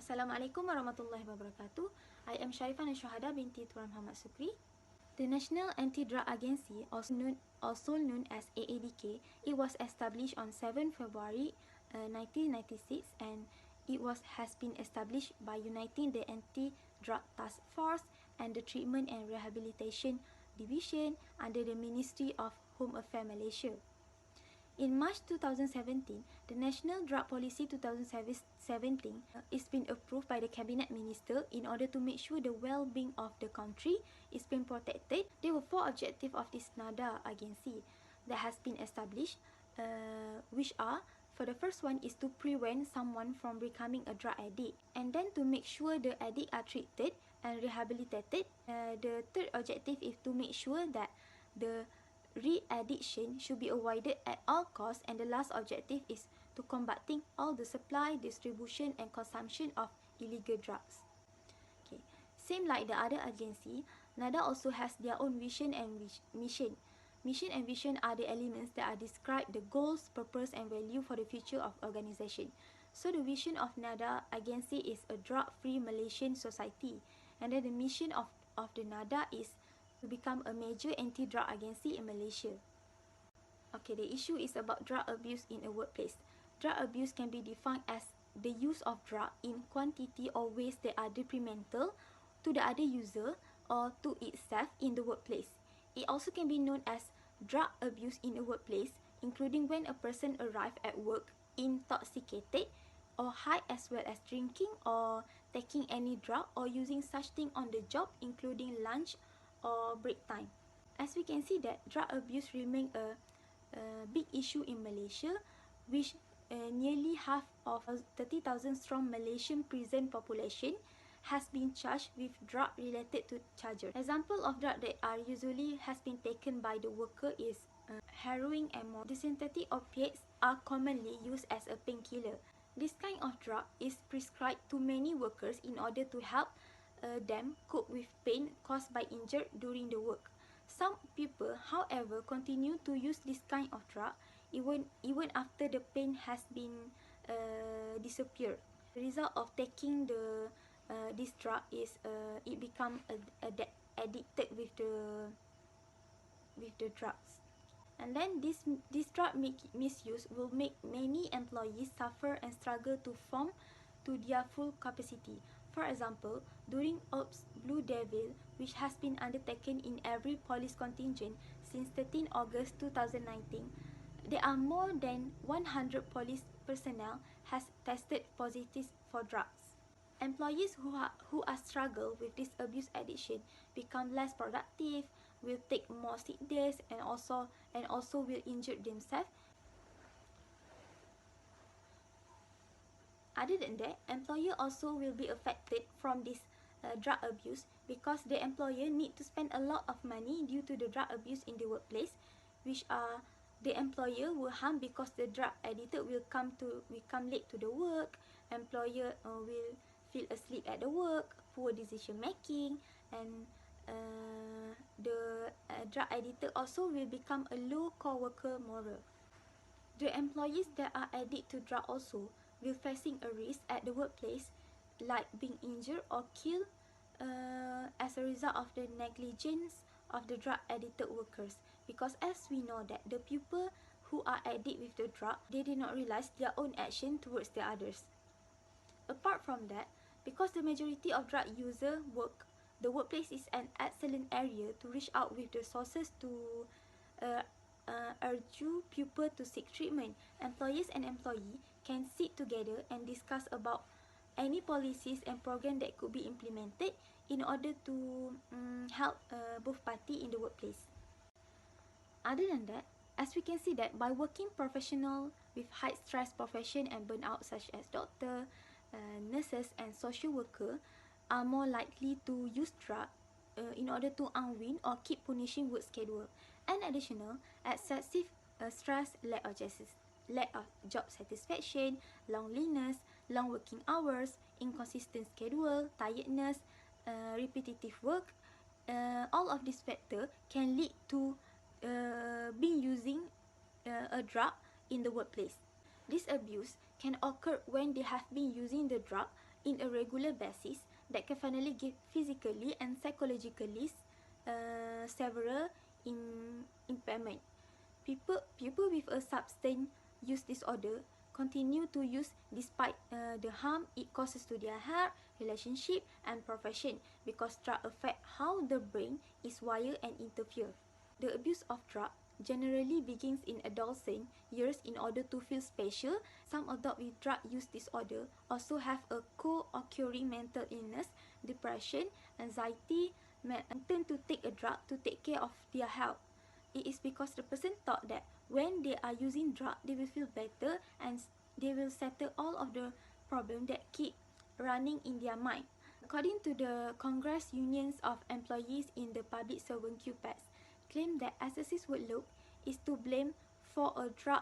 Assalamualaikum warahmatullahi wabarakatuh. I am Sharifah Syuhada binti Tuan Muhammad Sukri. The National Anti-Drug Agency, also known as AADK, it was established on 7 February 1996 and has been established by uniting the Anti-Drug Task Force and the Treatment and Rehabilitation Division under the Ministry of Home Affairs Malaysia. In March 2017, the National Drug Policy 2017 is been approved by the Cabinet Minister in order to make sure the well-being of the country is being protected. There were 4 objectives of this Dadah agency that has been established, which are, for the first one is to prevent someone from becoming a drug addict, and then to make sure the addict are treated and rehabilitated. The third objective is to make sure that the re-addiction should be avoided at all costs, and the last objective is to combating all the supply, distribution and consumption of illegal drugs. Okay. Same like the other agency, Dadah also has their own vision and mission. Mission and vision are the elements that are described the goals, purpose and value for the future of organization. So the vision of Dadah agency is a drug-free Malaysian society, and then the mission of the Dadah is to become a major anti-drug agency in Malaysia. Okay, the issue is about drug abuse in a workplace. Drug abuse can be defined as the use of drug in quantity or ways that are detrimental to the other user or to itself in the workplace. It also can be known as drug abuse in a workplace, including when a person arrives at work intoxicated or high, as well as drinking or taking any drug or using such thing on the job, including lunch or break time. As we can see that drug abuse remains a big issue in Malaysia, which nearly half of 30,000 strong Malaysian prison population has been charged with drug related to charges. Example of drug that are usually has been taken by the worker is heroin and more. The synthetic opiates are commonly used as a painkiller. This kind of drug is prescribed to many workers in order to help them cope with pain caused by injury during the work. Some people, however, continue to use this kind of drug even after the pain has been disappeared. The result of taking this drug is it become addicted with the drugs. And then this drug misuse will make many employees suffer and struggle to form to their full capacity. For example, during Ops Blue Devil, which has been undertaken in every police contingent since 13 August 2019, there are more than 100 police personnel has tested positive for drugs. Employees who are struggle with this abuse addiction become less productive, will take more sick days, and also will injure themselves. Other than that, employer also will be affected from this drug abuse, because the employer need to spend a lot of money due to the drug abuse in the workplace, which the employer will harm because the drug addicted will come late to the work. Employer will feel asleep at the work, poor decision making, and the drug addicted also will become a low co-worker moral. The employees that are addicted to drug also will facing a risk at the workplace, like being injured or killed as a result of the negligence of the drug addicted workers. Because as we know that the people who are addicted with the drug, they did not realize their own action towards the others. Apart from that, because the majority of drug user the workplace is an excellent area to reach out with the sources to urge people to seek treatment. Employers and employee can sit together and discuss about any policies and programs that could be implemented in order to help both parties in the workplace. Other than that, as we can see that by working professional with high stress profession and burnout, such as doctor, nurses and social worker, are more likely to use drug in order to unwind or keep punishing work schedule. And additional, excessive stress, lack of job satisfaction, loneliness, long working hours, inconsistent schedule, tiredness, repetitive work, all of these factors can lead to being using a drug in the workplace. This abuse can occur when they have been using the drug in a regular basis that can finally give physically and psychologically several impairment. People with a substance use disorder continue to use despite the harm it causes to their health, relationship, and profession, because drug affect how the brain is wired and interfere. The abuse of drug generally begins in adolescent years in order to feel special. Some adults with drug use disorder also have a co-occurring mental illness, depression, anxiety, and tend to take a drug to take care of their health. It is because the person thought that when they are using drug, they will feel better and they will settle all of the problems that keep running in their mind. According to the Congress Unions of Employees in the Public Servant QPAS, claim that excessive workload is to blame for a drug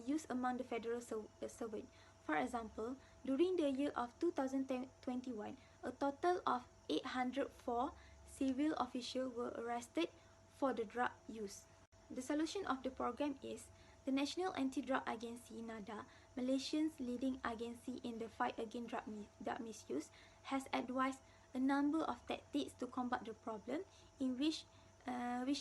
use among the federal servant. For example, during the year of 2021, a total of 804 civil officials were arrested for the drug use. The solution of the program is the National Anti-Drug Agency (NADA), Malaysia's leading agency in the fight against drug misuse, has advised a number of tactics to combat the problem, in which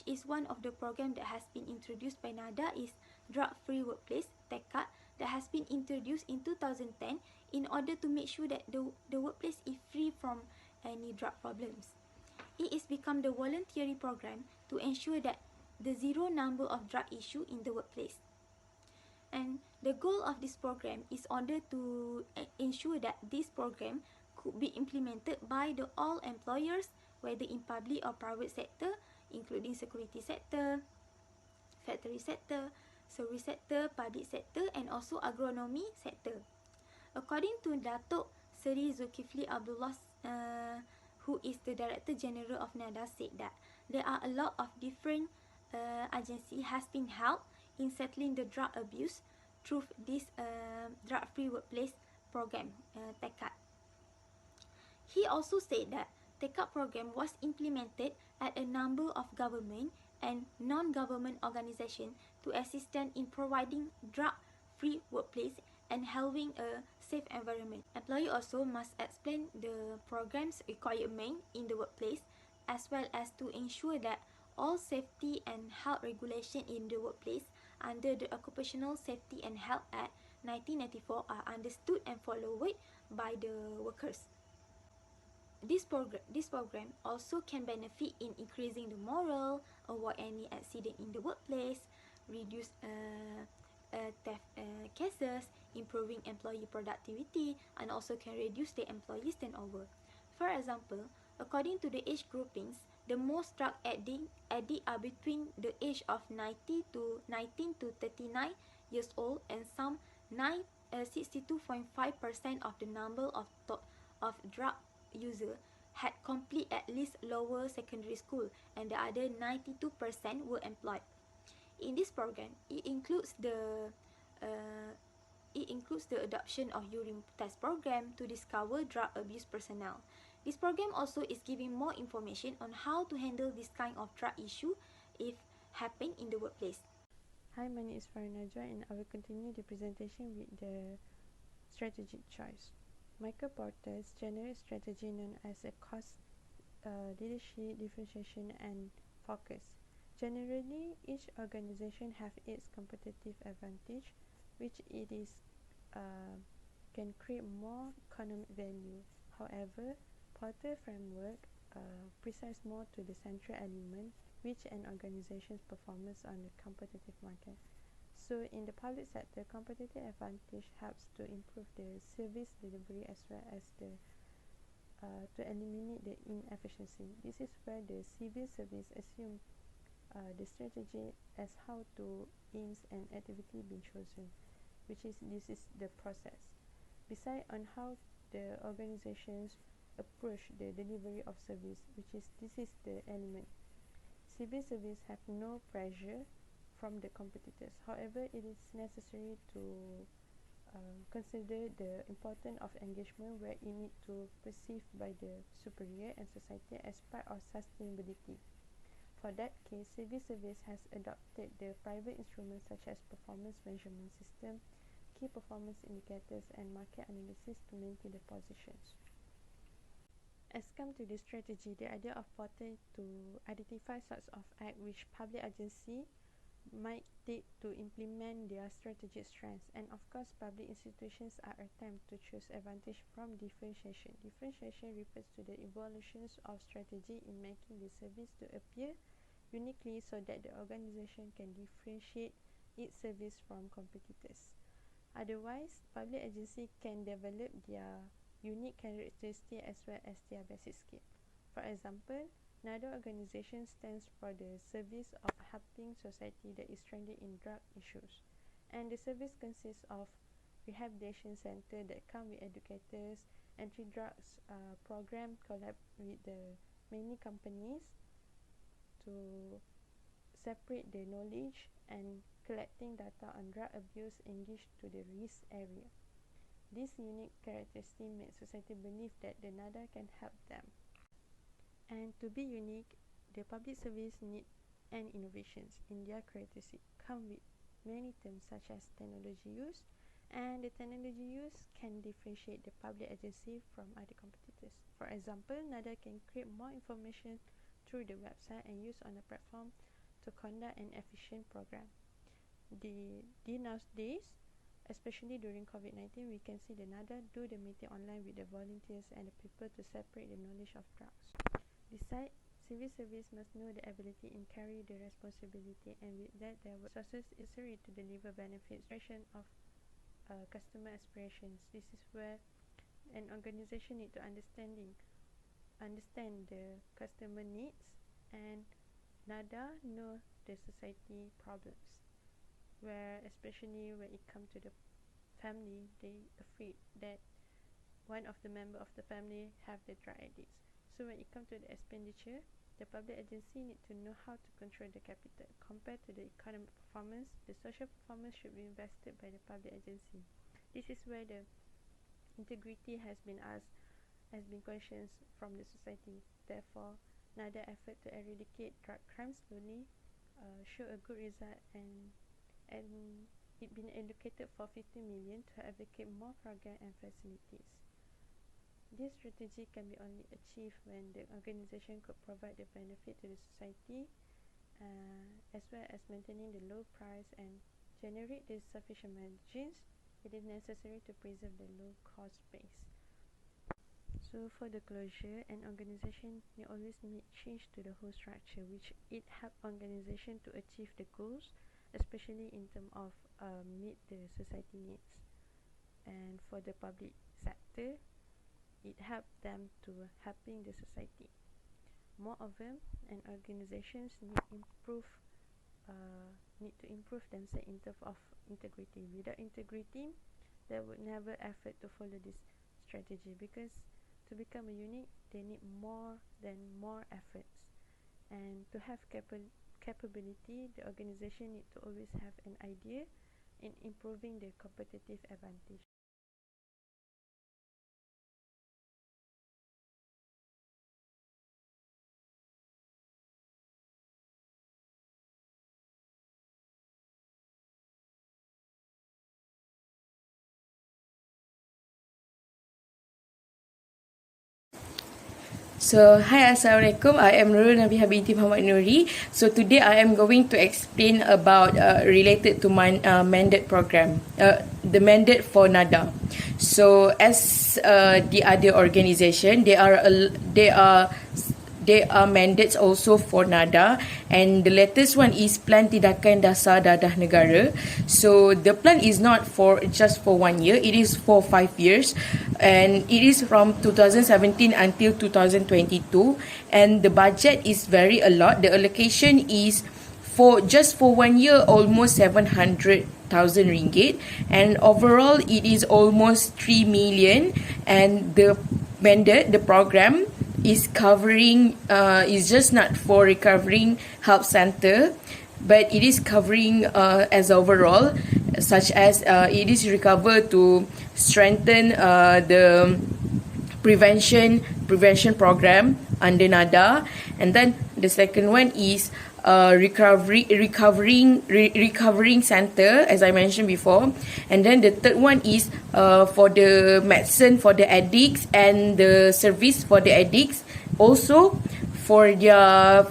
is one of the programs that has been introduced by NADA is Drug-Free Workplace (Tekad), that has been introduced in 2010 in order to make sure that the workplace is free from any drug problems. It is become the voluntary program to ensure that the zero number of drug issue in the workplace. And the goal of this program is order to ensure that this program could be implemented by the all employers, whether in public or private sector, including security sector, factory sector, service sector, public sector, and also agronomy sector. According to Datuk Seri Zulkifli Abdullah, who is the Director General of NADA, said that there are a lot of different agencies has been helped in settling the drug abuse through this drug-free workplace program, Tekad. He also said that Tekad program was implemented at a number of government and non-government organizations to assist them in providing drug-free workplace and having a safe environment. Employee also must explain the program's requirement in the workplace, as well as to ensure that all safety and health regulation in the workplace under the Occupational Safety and Health Act 1994 are understood and followed by the workers. This program also can benefit in increasing the morale, avoid any accident in the workplace, reduce theft cases, improving employee productivity, and also can reduce the employees turnover. For example, according to the age groupings, the most drug addict are between the age of 19 to 39 years old, and some 62.5% of the number of drug user had complete at least lower secondary school, and the other 92% were employed. In this program, it includes the adoption of urine test program to discover drug abuse personnel. This program also is giving more information on how to handle this kind of drug issue if happen in the workplace. Hi, my name is Farinaja, and I will continue the presentation with the strategic choice. Michael Porter's general strategy known as a cost, leadership, differentiation, and focus. Generally, each organization have its competitive advantage, which it is can create more economic value. However, Porter framework precise more to the central element, which an organization's performance on the competitive market. So in the public sector, competitive advantage helps to improve the service delivery as well as to eliminate the inefficiency. This is where the civil service assume the strategy as how to aims and activity being chosen, which is this is the process. Beside on how the organizations approach the delivery of service, this is the element. Civil service have no pressure from the competitors. However, it is necessary to consider the importance of engagement, where it need to perceived by the superior and society as part of sustainability. For that case, civil service has adopted the private instruments such as performance measurement system, key performance indicators, and market analysis to maintain the positions. As come to the strategy, the idea of portal to identify sorts of act which public agency might take to implement their strategic strengths, and of course public institutions are attempt to choose advantage from differentiation. Differentiation refers to the evolutions of strategy in making the service to appear uniquely so that the organization can differentiate its service from competitors. Otherwise, public agency can develop their unique characteristics as well as their basic skill. For example, another organization stands for the service of helping society that is stranded in drug issues, and the service consists of rehabilitation center that come with educators, anti-drugs program collab with the many companies to separate the knowledge and collecting data on drug abuse engaged to the risk area. This unique characteristic makes society believe that the NADA can help them. And to be unique, the public service need and innovations in their characteristic come with many terms such as technology use, and the technology use can differentiate the public agency from other competitors. For example, NADA can create more information through the website and use on the platform to conduct an efficient program. Nowadays, especially during COVID-19, we can see the NADA do the meeting online with the volunteers and the people to separate the knowledge of drugs. Besides, civil service must know the ability and carry the responsibility, and with that there were resources necessary to deliver benefits of customer aspirations. This is where an organization need to understand the customer needs, and NADA know the society problems, where especially when it comes to the family, they afraid that one of the member of the family have the drug addicts. So when it comes to the expenditure, the public agency need to know how to control the capital. Compared to the economic performance, the social performance should be invested by the public agency. This is where the integrity has been questioned from the society. Therefore, another effort to eradicate drug crime slowly show a good result, and it been allocated for 50 million to advocate more program and facilities. This strategy can be only achieved when the organization could provide the benefit to the society, as well as maintaining the low price and generate the sufficient margins. It is necessary to preserve the low cost base. So for the closure, an organization may always make change to the whole structure, which it help organization to achieve the goals, especially in terms of meet the society needs. And for the public sector, it help them to helping the society. Moreover, an organizations need to improve themselves in terms of integrity. Without integrity, they would never effort to follow this strategy, because to become a unique, they need more efforts. And to have capability, the organization need to always have an idea in improving their competitive advantage. So, hi, Assalamualaikum. I am Nurul Nabiha binti Muhammad Nuri. So, today I am going to explain about related to my mandate program, the mandate for NADA. So, as the other organisation, there are mandates also for NADA, and the latest one is Plan Tindakan Dasar Dadah Negara. So the plan is not for just for 1 year, it is for 5 years, and it is from 2017 until 2022, and the budget is very a lot. The allocation is for 1 year almost 700,000 ringgit, and overall it is almost 3 million, and the mandate, the program is covering is just not for recovering help center, but it is covering as overall, such as it is recover to strengthen the prevention program under NADA. And then the second one is recovering center, as I mentioned before. And then the third one is for the medicine for the addicts and the service for the addicts, also for their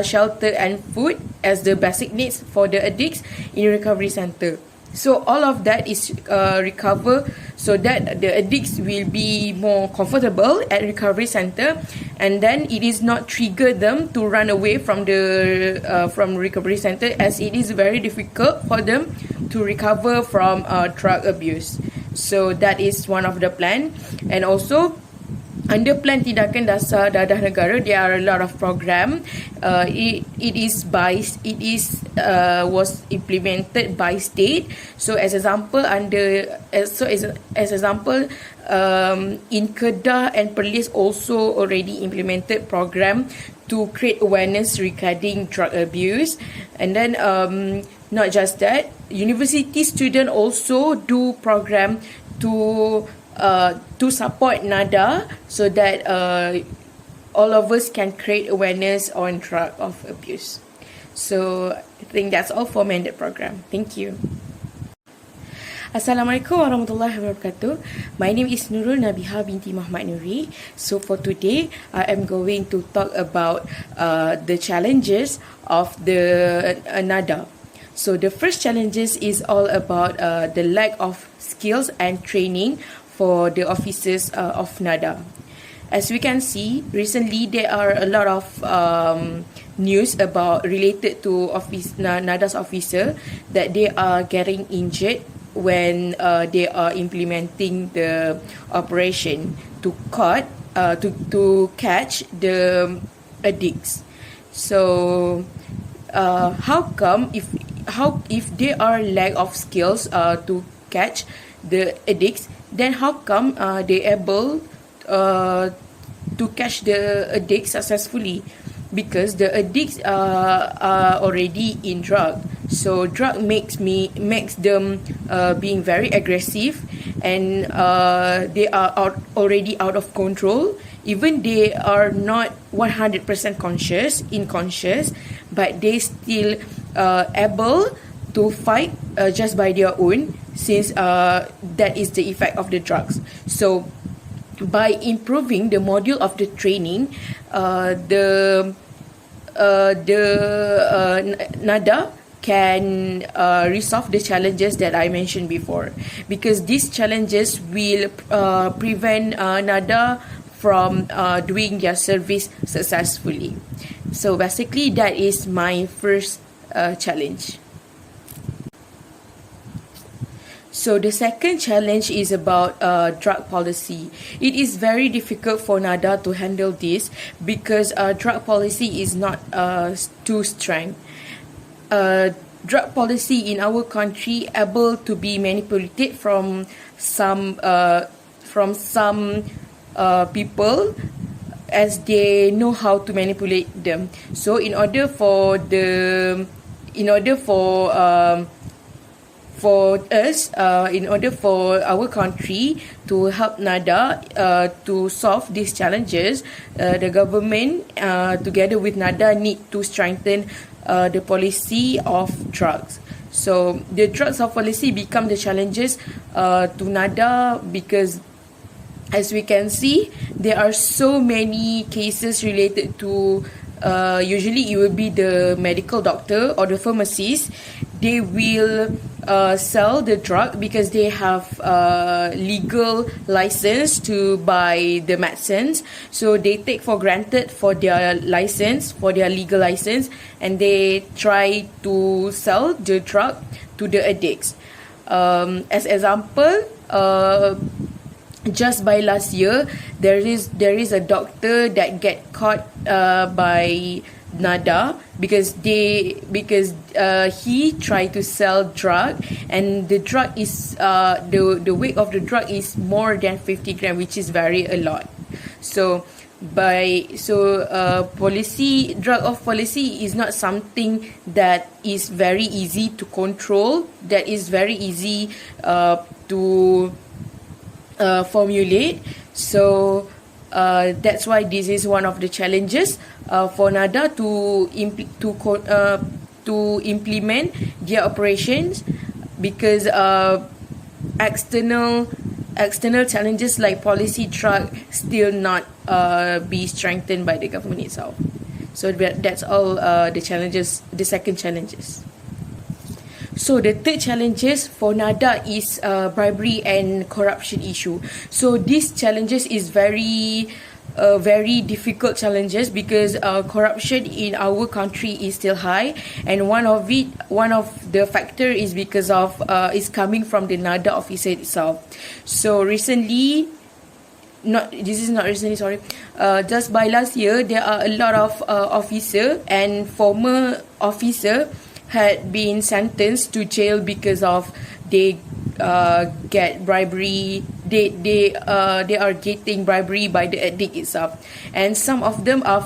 shelter and food as the basic needs for the addicts in recovery center. So all of that is recover so that the addicts will be more comfortable at recovery center, and then it is not trigger them to run away from the from recovery center, as it is very difficult for them to recover from drug abuse. So that is one of the plan. And also under Plan Tindakan Dasar Dadah Negara, there are a lot of program. Was implemented by state. So as example in Kedah and Perlis also already implemented program to create awareness regarding drug abuse. And then not just that, university student also do program to support NADA, so that all of us can create awareness on drug of abuse. So I think that's all for mandate program. Thank you. Assalamualaikum warahmatullahi wabarakatuh. My name is Nurul Nabiha binti Muhammad Nuri. So for today, I am going to talk about the challenges of the NADA. So the first challenges is all about the lack of skills and training for the officers of NADA. As we can see, recently there are a lot of news about related to NADA's officer that they are getting injured when they are implementing the operation to catch the addicts. So how come if they are lack of skills to catch the addicts, then how come they able to catch the addicts successfully? Because the addicts are already in drug. So drug makes them being very aggressive, and they are already out of control. Even they are not 100% unconscious, but they still able to fight just by their own, since that is the effect of the drugs. So by improving the module of the training, NADA can resolve the challenges that I mentioned before, because these challenges will prevent NADA from doing their service successfully. So basically, that is my first challenge. So the second challenge is about drug policy. It is very difficult for NADA to handle this, because drug policy is not too strong. Drug policy in our country able to be manipulated from some people, as they know how to manipulate them. So in order for our country to help NADA to solve these challenges, the government together with NADA need to strengthen the policy of drugs. So the drugs of policy become the challenges to NADA, because as we can see, there are so many cases related to usually it will be the medical doctor or the pharmacist. They will sell the drug because they have legal license to buy the medicines. So they take for granted for their license, for their legal license, and they try to sell the drug to the addicts. As example, just by last year, there is a doctor that get caught by NADA because he tried to sell drug, and the drug is the weight of the drug is more than 50 grams, which is very a lot. So policy, drug of policy is not something that is very easy to control, that is very easy to formulate. So That's why this is one of the challenges for NADA to implement their operations, because external challenges like policy track still not be strengthened by the government itself. So that's all the second challenges. So the third challenges for NADA is bribery and corruption issue. So these challenges is very difficult challenges, because corruption in our country is still high, and one of the factor is because of is coming from the NADA officer itself. So recently, just by last year, there are a lot of officer and former officer had been sentenced to jail because of they get bribery. They are getting bribery by the addict itself, and some of them are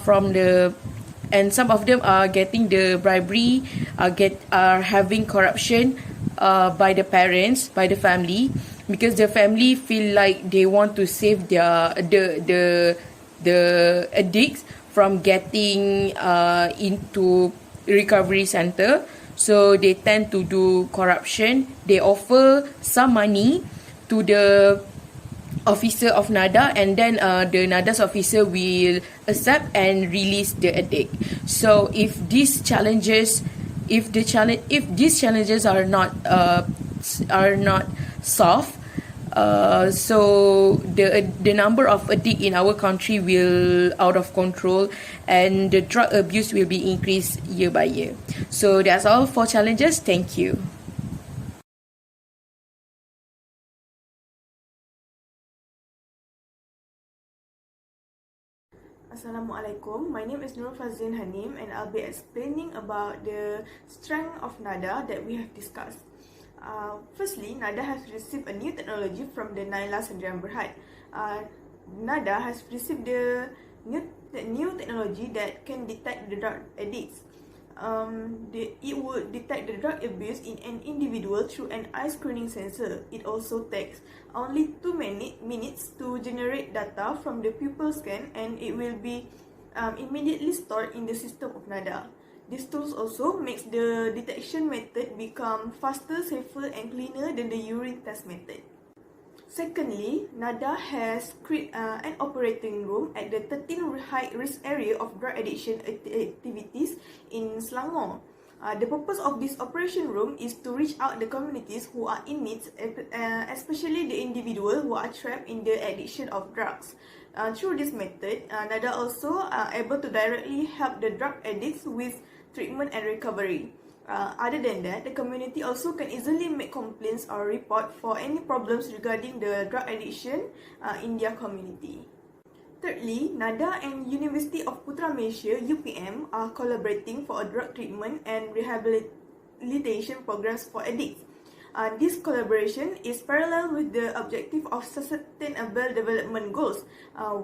getting the bribery, are having corruption by the parents, by the family, because the family feel like they want to save the addicts from getting into recovery center. So they tend to do corruption. They offer some money to the officer of NADA, and then the NADA's officer will accept and release the addict. So if these challenges are not solved, so the number of addict in our country will out of control, and the drug abuse will be increased year by year. So that's all for challenges. Thank you. Assalamualaikum. My name is Nur Fazlin Hanim, and I'll be explaining about the strength of NADA that we have discussed. Firstly, NADA has received a new technology from the Naila Sendirian Berhad. NADA has received the new technology that can detect the drug addicts. It would detect the drug abuse in an individual through an eye screening sensor. It also takes only 2 minutes to generate data from the pupil scan, and it will be immediately stored in the system of NADA. These tools also makes the detection method become faster, safer and cleaner than the urine test method. Secondly, NADA has created an operating room at the 13 high-risk area of drug addiction activities in Selangor. The purpose of this operation room is to reach out the communities who are in need, especially the individuals who are trapped in the addiction of drugs. Through this method, NADA also able to directly help the drug addicts with treatment and recovery. Other than that, the community also can easily make complaints or report for any problems regarding the drug addiction in their community. Thirdly, NADA and University of Putra Malaysia (UPM) are collaborating for a drug treatment and rehabilitation programs for addicts. This collaboration is parallel with the objective of Sustainable Development Goals,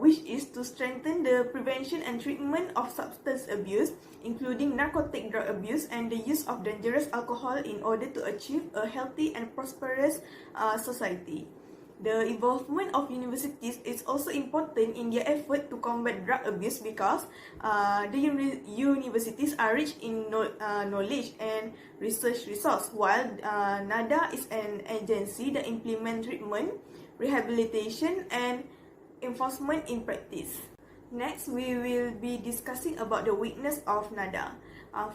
which is to strengthen the prevention and treatment of substance abuse, including narcotic drug abuse and the use of dangerous alcohol, in order to achieve a healthy and prosperous society. The involvement of universities is also important in their effort to combat drug abuse, because the universities are rich in knowledge and research resource, while NADA is an agency that implements treatment, rehabilitation and enforcement in practice. Next, we will be discussing about the weakness of NADA.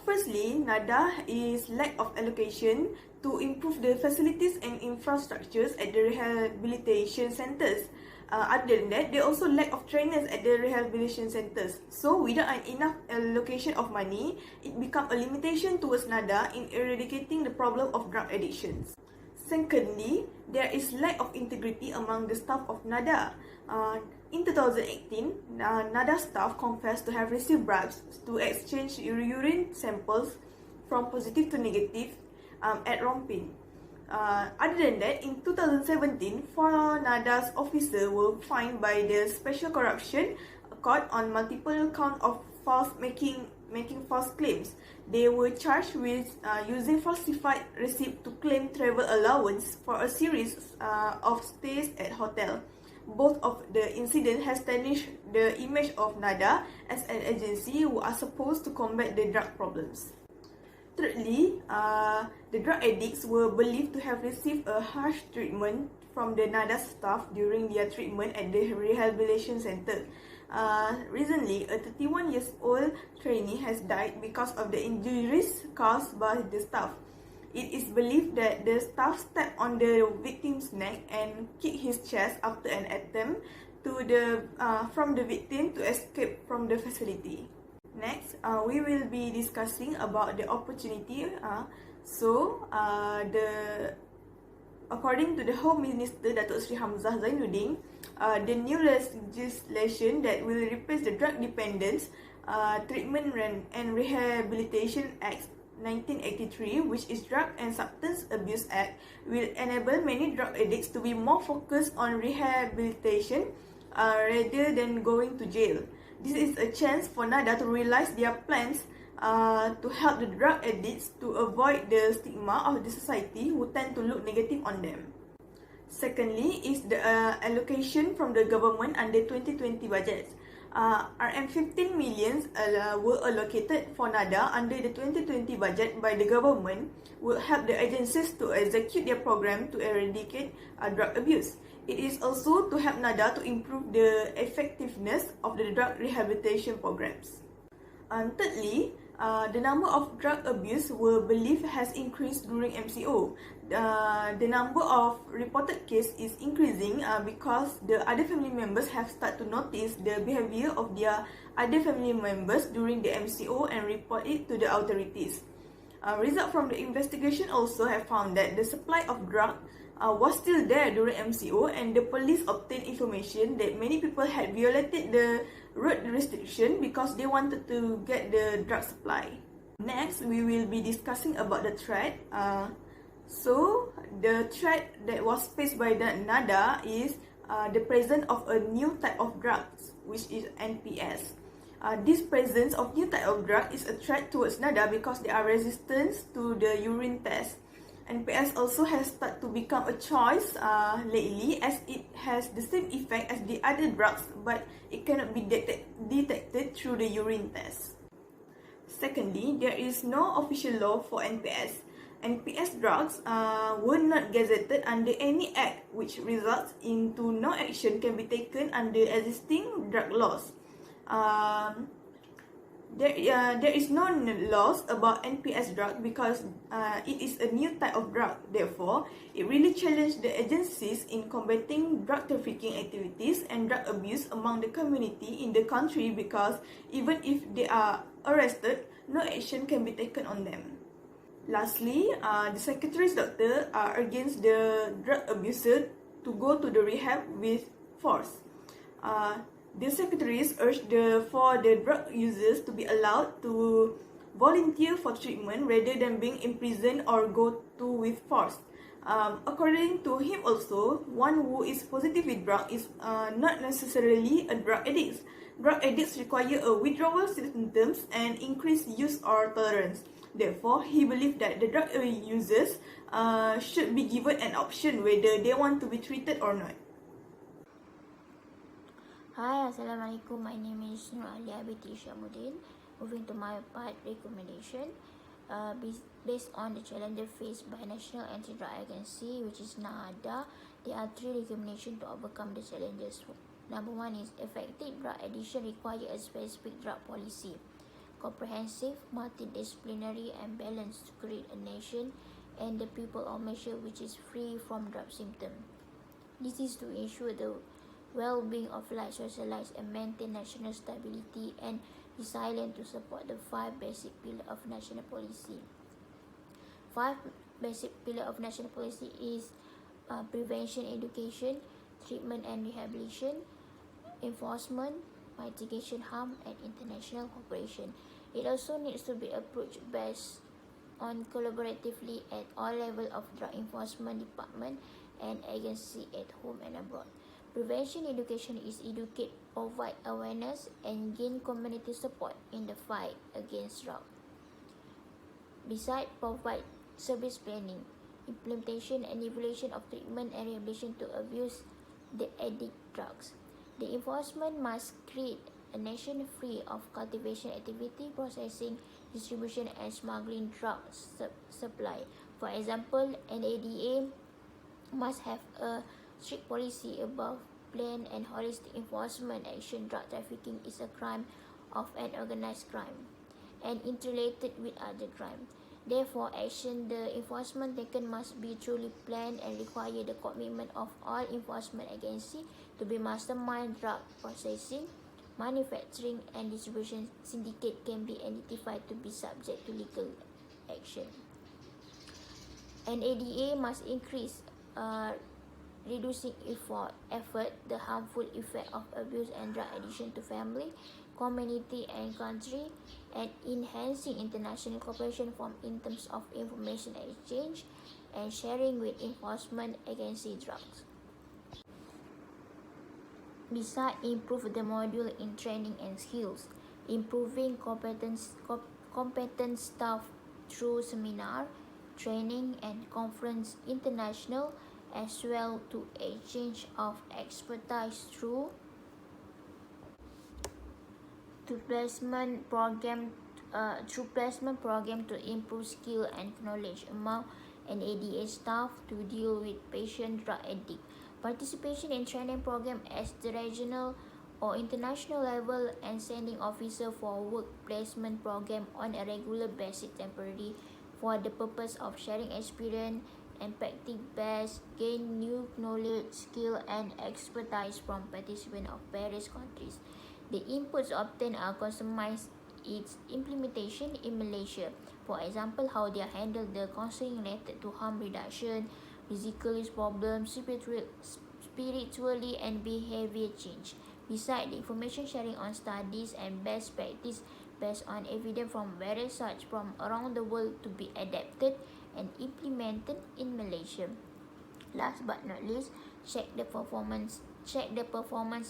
Firstly, NADA is lack of allocation to improve the facilities and infrastructures at the rehabilitation centers. Other than that, they also lack of trainers at the rehabilitation centers. So, without an enough allocation of money, it becomes a limitation towards NADA in eradicating the problem of drug addictions. Secondly, there is lack of integrity among the staff of NADA. In 2018, NADA staff confessed to have received bribes to exchange urine samples from positive to negative at Rompin. Other than that, in 2017, 4 NADA's officers were fined by the Special Corruption Court on multiple counts of making false claims. They were charged with using falsified receipt to claim travel allowance for a series of stays at hotel. both of the incidents has tarnished the image of NADA as an agency who are supposed to combat the drug problems. Thirdly, the drug addicts were believed to have received a harsh treatment from the NADA staff during their treatment at the rehabilitation center. Recently, a 31-year-old trainee has died because of the injuries caused by the staff. It is believed that the staff stepped on the victim's neck and kicked his chest after an attempt from the victim to escape from the facility. Next, we will be discussing about the opportunity. According to the Home Minister Datuk Sri Hamzah Zainuddin, the new legislation that will replace the Drug Dependence Treatment and Rehabilitation Act 1983, which is Drug and Substance Abuse Act, will enable many drug addicts to be more focused on rehabilitation rather than going to jail. This is a chance for NADA to realize their plans to help the drug addicts to avoid the stigma of the society who tend to look negative on them. Secondly is the allocation from the government under 2020 budget. RM15 million were allocated for NADA under the 2020 budget by the government will help the agencies to execute their program to eradicate drug abuse. It is also to help NADA to improve the effectiveness of the drug rehabilitation programs. Thirdly, the number of drug abuse were believed has increased during MCO. The number of reported cases is increasing because the other family members have started to notice the behavior of their other family members during the MCO and report it to the authorities. Results from the investigation also have found that the supply of drug was still there during MCO, and the police obtained information that many people had violated the road restriction because they wanted to get the drug supply. Next, we will be discussing about the threat. So, the threat that was faced by the NADA is the presence of a new type of drugs, which is NPS. This presence of new type of drug is a threat towards NADA because they are resistant to the urine test. NPS also has started to become a choice lately as it has the same effect as the other drugs, but it cannot be detected through the urine test. Secondly, there is no official law for NPS. NPS drugs were not gazetted under any act, which results into no action can be taken under existing drug laws. There is no laws about NPS drug because it is a new type of drug. Therefore, it really challenged the agencies in combating drug trafficking activities and drug abuse among the community in the country because even if they are arrested, no action can be taken on them. Lastly, the secretary's doctor are against the drug abuser to go to the rehab with force. The secretaries urged for the drug users to be allowed to volunteer for treatment rather than being imprisoned or go to with force. According to him also, one who is positive with drug is not necessarily a drug addict. Drug addicts require a withdrawal symptoms and increased use or tolerance. Therefore, he believed that the drug users should be given an option whether they want to be treated or not. Hi, Assalamualaikum. My name is Nur Alia binti Syamuddin. Moving to my part recommendation, based on the challenges faced by National Anti-Drug Agency, which is NADA, there are 3 recommendations to overcome the challenges. Number 1 is effective drug addiction require a specific drug policy, comprehensive, multidisciplinary and balanced to create a nation and the people or measure which is free from drug symptoms. This is to ensure the well-being of life, socialize and maintain national stability and resilience to support the 5 basic pillars of national policy. 5 basic pillars of national policy is prevention, education, treatment and rehabilitation, enforcement, mitigation harm and international cooperation. It also needs to be approached based on collaboratively at all levels of drug enforcement department and agency at home and abroad. Prevention education is educate, provide awareness and gain community support in the fight against drug. Besides, provide service planning, implementation and evaluation of treatment and rehabilitation to abuse the addict drugs. The enforcement must create a nation free of cultivation activity, processing, distribution and smuggling drug supply. For example, an ADA must have a strict policy about planned and holistic enforcement action. Drug trafficking is a crime of an organized crime and interrelated with other crime. Therefore, the enforcement taken must be truly planned and require the commitment of all enforcement agencies to be mastermind. Drug processing, manufacturing and distribution syndicate can be identified to be subject to legal action. An ADA must increase reducing effort the harmful effect of abuse and drug addiction to family, community and country, and enhancing international cooperation in terms of information exchange and sharing with enforcement against drugs. Besides, improve the module in training and skills, improving competent staff through seminar, training and conference international, as well to exchange of expertise through placement program to improve skill and knowledge among an ADA staff to deal with patient drug addict. Participation in training program at the regional or international level and sending officer for work placement program on a regular basis temporarily for the purpose of sharing experience and practice best, gain new knowledge, skill and expertise from participants of various countries. The inputs obtained are customized its implementation in Malaysia. For example, how they handle the counseling related to harm reduction, physical problems, spiritually and behavior change. Besides, the information sharing on studies and best practice based on evidence from various sites from around the world to be adapted and implemented in Malaysia. Last but not least, check the performance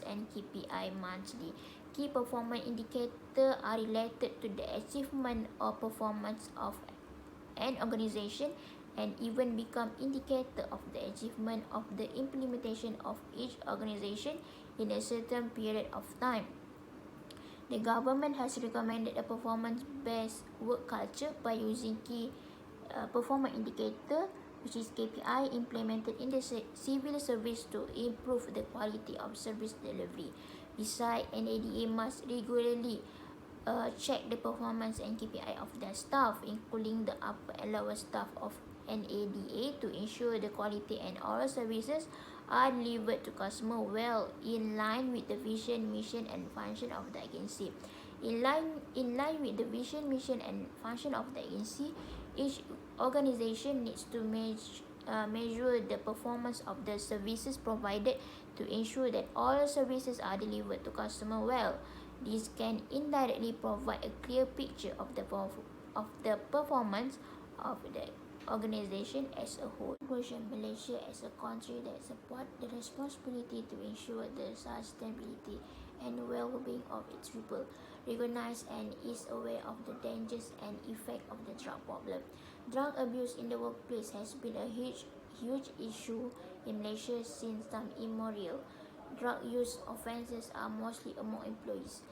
and KPI monthly. Key performance indicators are related to the achievement or performance of an organization and even become indicator of the achievement of the implementation of each organization in a certain period of time. The government has recommended a performance-based work culture by using key performance indicator, which is KPI, implemented in the civil service to improve the quality of service delivery. Besides, an ADA must regularly check the performance and KPI of their staff, including the upper and lower staff of an ADA, to ensure the quality and all services are delivered to customer well in line with the vision, mission and function of the agency. In line with the vision, mission and function of the agency, each organization needs to measure the performance of the services provided to ensure that all services are delivered to customer well. This can indirectly provide a clear picture of the performance of the organization as a whole. Malaysia as a country that supports the responsibility to ensure the sustainability and well-being of its people, recognize and is aware of the dangers and effect of the drug problem. Drug abuse in the workplace has been a huge issue in Malaysia since time immemorial. Drug use offences are mostly among employees.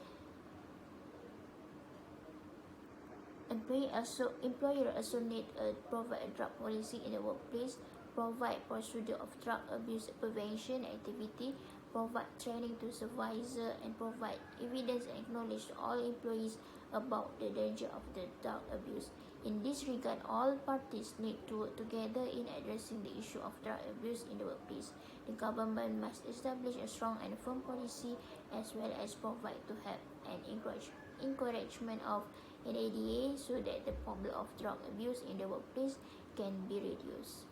Employer also need to provide a drug policy in the workplace, provide procedure of drug abuse prevention activity, provide training to supervisor, and provide evidence and knowledge to all employees about the danger of the drug abuse. In this regard, all parties need to work together in addressing the issue of drug abuse in the workplace. The government must establish a strong and firm policy as well as provide to help and encouragement of an ADA so that the problem of drug abuse in the workplace can be reduced.